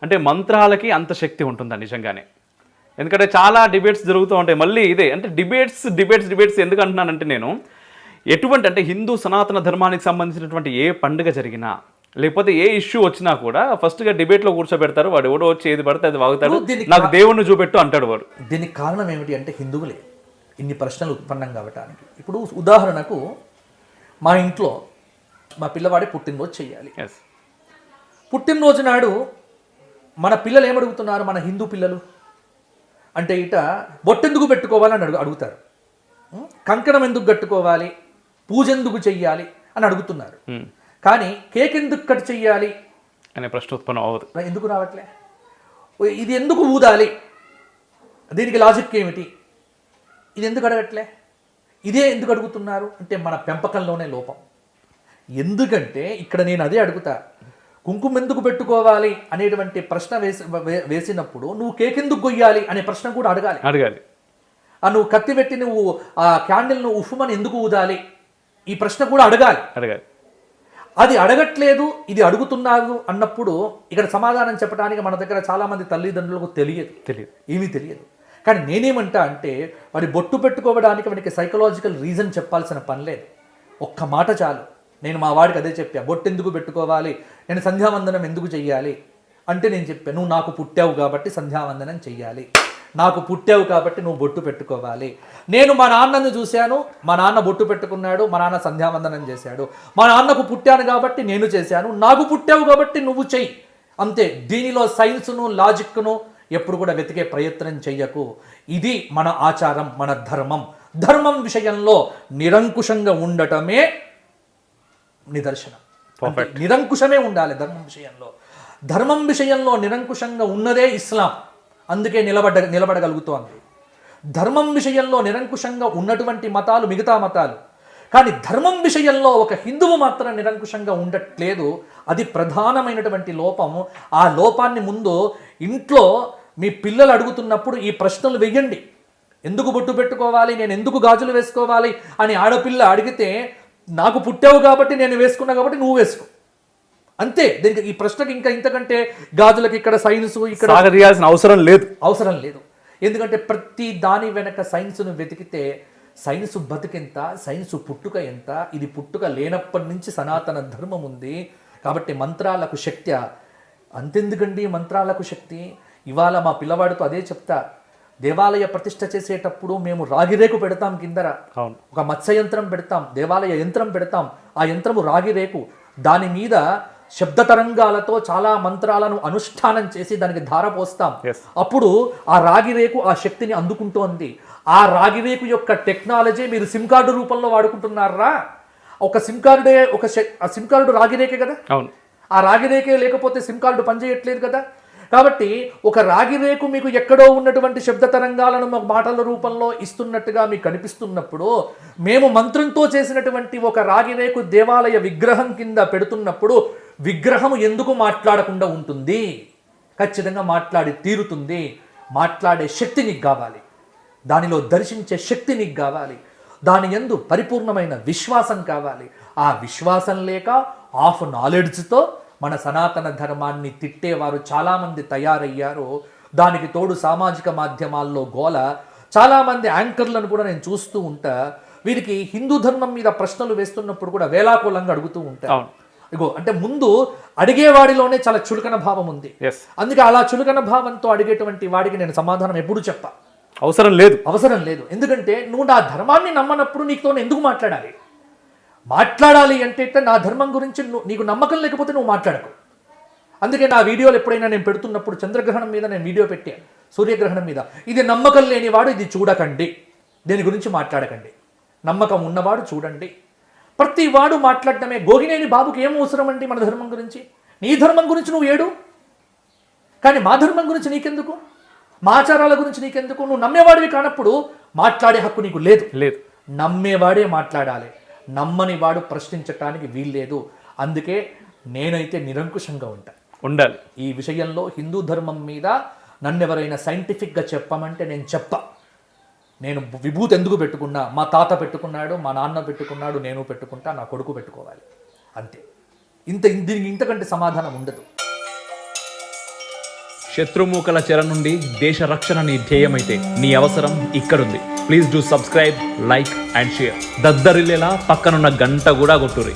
అంటే మంత్రాలకి అంత శక్తి ఉంటుందా నిజంగానే? ఎందుకంటే చాలా డిబేట్స్ జరుగుతూ ఉంటాయి. మళ్ళీ ఇదే అంటే డిబేట్స్ ఎందుకు అంటున్నానంటే నేను ఎటువంటి అంటే హిందూ సనాతన ధర్మానికి సంబంధించినటువంటి ఏ పండుగ జరిగినా లేకపోతే ఏ ఇష్యూ వచ్చినా కూడా ఫస్ట్గా డిబేట్లో కూర్చోబెడతారు. వాడు ఎవడో వచ్చి ఏది పడితే అది వాగుతాడు, నాకు దేవుణ్ణి చూపెట్టు అంటాడు వాడు. దీనికి కారణం ఏమిటి అంటే హిందువులే ఇన్ని ప్రశ్నలు ఉత్పన్నం కావటానికి. ఇప్పుడు ఉదాహరణకు మా ఇంట్లో మా పిల్లవాడి పుట్టినరోజు చెయ్యాలి. పుట్టినరోజు నాడు మన పిల్లలు ఏమడుగుతున్నారు, మన హిందూ పిల్లలు అంటే ఇట బొట్టెందుకు పెట్టుకోవాలని అడుగుతారు, కంకణం ఎందుకు కట్టుకోవాలి, పూజ ఎందుకు చెయ్యాలి అని అడుగుతున్నారు. కానీ కేక్ ఎందుకు కట్ చెయ్యాలి అనే ప్రశ్న ఉత్పన్నం అవ్వదు. ఎందుకు రావట్లే? ఇది ఎందుకు ఊదాలి, దీనికి లాజిక్ ఏమిటి, ఇది ఎందుకు అడగట్లే? ఇదే ఎందుకు అడుగుతున్నారు అంటే మన పెంపకంలోనే లోపం. ఎందుకంటే ఇక్కడ నేను అదే అడుగుతా, కుంకుమ ఎందుకు పెట్టుకోవాలి అనేటువంటి ప్రశ్న వేసినప్పుడు నువ్వు కేక్ ఎందుకు గొయ్యాలి అనే ప్రశ్న కూడా అడగాలి. నువ్వు కత్తి పెట్టి నువ్వు ఆ క్యాండిల్ను ఉఫ్మని ఎందుకు ఊదాలి ఈ ప్రశ్న కూడా అడగాలి. అది అడగట్లేదు, ఇది అడుగుతున్నారు అన్నప్పుడు ఇక్కడ సమాధానం చెప్పడానికి మన దగ్గర చాలామంది తల్లిదండ్రులకు ఏమీ తెలియదు. కానీ నేనేమంటా అంటే వాడి బొట్టు పెట్టుకోవడానికి వాడికి సైకలాజికల్ రీజన్ చెప్పాల్సిన పని లేదు. ఒక్క మాట చాలు. నేను మా వాడికి అదే చెప్పా, బొట్టు ఎందుకు పెట్టుకోవాలి, నేను సంధ్యావందనం ఎందుకు చెయ్యాలి అంటే నేను చెప్పాను, నువ్వు నాకు పుట్టావు కాబట్టి సంధ్యావందనం చెయ్యాలి, నాకు పుట్టావు కాబట్టి నువ్వు బొట్టు పెట్టుకోవాలి. నేను మా నాన్నను చూశాను, మా నాన్న బొట్టు పెట్టుకున్నాడు, మా నాన్న సంధ్యావందనం చేశాడు, మా నాన్నకు పుట్టాను కాబట్టి నేను చేశాను, నాకు పుట్టావు కాబట్టి నువ్వు చెయ్యి, అంతే. దీనిలో సైన్స్ను లాజిక్ను ఎప్పుడు కూడా వెతికే ప్రయత్నం చెయ్యకు. ఇది మన ఆచారం, మన ధర్మం విషయంలో నిరంకుశంగా ఉండటమే నిదర్శనం. నిరంకుశమే ఉండాలి ధర్మం విషయంలో నిరంకుశంగా ఉన్నదే ఇస్లాం. అందుకే నిలబడగలుగుతోంది. ధర్మం విషయంలో నిరంకుశంగా ఉన్నటువంటి మతాలు మిగతా మతాలు, కానీ ధర్మం విషయంలో ఒక హిందువు మాత్రం నిరంకుశంగా ఉండట్లేదు. అది ప్రధానమైనటువంటి లోపం. ఆ లోపాన్ని ముందు ఇంట్లో మీ పిల్లలు అడుగుతున్నప్పుడు ఈ ప్రశ్నలు వెయ్యండి. ఎందుకు బొట్టు పెట్టుకోవాలి, నేను ఎందుకు గాజులు వేసుకోవాలి అని ఆడపిల్ల అడిగితే, నాకు పుట్టావు కాబట్టి నేను వేసుకున్నా కాబట్టి నువ్వు వేసుకో, అంతే. దీనికి ఈ ప్రశ్నకి ఇంకా ఇంతకంటే గాజులకి ఇక్కడ సైన్స్ ఇక్కడ అవసరం లేదు. ఎందుకంటే ప్రతి దాని వెనక సైన్స్ను వెతికితే సైన్స్ బతికెంత, సైన్స్ పుట్టుక ఎంత, ఇది పుట్టుక లేనప్పటి నుంచి సనాతన ధర్మం ఉంది. కాబట్టి మంత్రాలకు శక్తి అంతెందుకండి, మంత్రాలకు శక్తి. ఇవాళ మా పిల్లవాడితో అదే చెప్తా, దేవాలయ ప్రతిష్ఠ చేసేటప్పుడు మేము రాగిరేకు పెడతాం, కిందర ఒక మత్స్య యంత్రం పెడతాం, దేవాలయ యంత్రం పెడతాం. ఆ యంత్రము రాగిరేకు, దాని మీద శబ్ద తరంగాలతో చాలా మంత్రాలను అనుష్ఠానం చేసి దానికి ధార పోస్తాం. అప్పుడు ఆ రాగిరేకు ఆ శక్తిని అందుకుంటోంది. ఆ రాగిరేకు యొక్క టెక్నాలజీ మీరు సిమ్ కార్డు రూపంలో వాడుకుంటున్నారా? ఒక సిమ్ కార్డు రాగిరేకే కదా. ఆ రాగిరేకే లేకపోతే సిమ్ కార్డు పనిచేయట్లేదు కదా. కాబట్టి ఒక రాగిరేకు మీకు ఎక్కడో ఉన్నటువంటి శబ్ద తరంగాలను మాటల రూపంలో ఇస్తున్నట్టుగా మీకు కనిపిస్తున్నప్పుడు, మేము మంత్రంతో చేసినటువంటి ఒక రాగిరేకు దేవాలయ విగ్రహం కింద పెడుతున్నప్పుడు విగ్రహం ఎందుకు మాట్లాడకుండా ఉంటుంది? ఖచ్చితంగా మాట్లాడి తీరుతుంది. మాట్లాడే శక్తి నీకు కావాలి, దానిలో దర్శించే శక్తి నీకు కావాలి, దాని యందు పరిపూర్ణమైన విశ్వాసం కావాలి. ఆ విశ్వాసం లేక ఆఫ్ నాలెడ్జ్తో మన సనాతన ధర్మాన్ని తిట్టేవారు చాలామంది తయారయ్యారు. దానికి తోడు సామాజిక మాధ్యమాల్లో గోల. చాలామంది యాంకర్లను కూడా నేను చూస్తూ ఉంటా, వీరికి హిందూ ధర్మం మీద ప్రశ్నలు వేస్తున్నప్పుడు కూడా వేలాకోలంగా అడుగుతూ ఉంటారు. ఇగో అంటే ముందు అడిగేవాడిలోనే చాలా చులకన భావం ఉంది. అందుకే అలా చులకన భావంతో అడిగేటువంటి వాడికి నేను సమాధానం ఎప్పుడు చెప్పా, అవసరం లేదు. ఎందుకంటే నువ్వు నా ధర్మాన్ని నమ్మనప్పుడు నీకుతో ఎందుకు మాట్లాడాలి అంటే నా ధర్మం గురించి నీకు నమ్మకం లేకపోతే నువ్వు మాట్లాడకు. అందుకే నా వీడియోలు ఎప్పుడైనా నేను పెడుతున్నప్పుడు చంద్రగ్రహణం మీద నేను వీడియో పెట్టాను, సూర్యగ్రహణం మీద, ఇది నమ్మకం లేనివాడు ఇది చూడకండి, దీని గురించి మాట్లాడకండి, నమ్మకం ఉన్నవాడు చూడండి. ప్రతి వాడు మాట్లాడటమే. గోగినేని బాబుకి ఏం అవసరం అండి మన ధర్మం గురించి? నీ ధర్మం గురించి నువ్వు ఏడు, కానీ మా ధర్మం గురించి నీకెందుకు, మా ఆచారాల గురించి నీకెందుకు? నువ్వు నమ్మేవాడివి కానప్పుడు మాట్లాడే హక్కు నీకు లేదు. నమ్మేవాడే మాట్లాడాలి, నమ్మని వాడు ప్రశ్నించటానికి వీల్లేదు. అందుకే నేనైతే నిరంకుశంగా ఉండాలి ఈ విషయంలో. హిందూ ధర్మం మీద నన్నెవరైనా సైంటిఫిక్గా చెప్పమంటే నేను చెప్పా. నేను విభూతి ఎందుకు పెట్టుకున్నా, మా తాత పెట్టుకున్నాడు, మా నాన్న పెట్టుకున్నాడు, నేను పెట్టుకుంటా, నా కొడుకు పెట్టుకోవాలి, అంతే. దీనికి ఇంతకంటే సమాధానం ఉండదు. శత్రుమూకల చెర నుండి దేశ రక్షణ నీ ధ్యేయమైతే నీ అవసరం ఇక్కడుంది. Please do subscribe, like and share. దద్దరిల్లేలా పక్కనున్న గంట కూడా కొట్టుర్రి.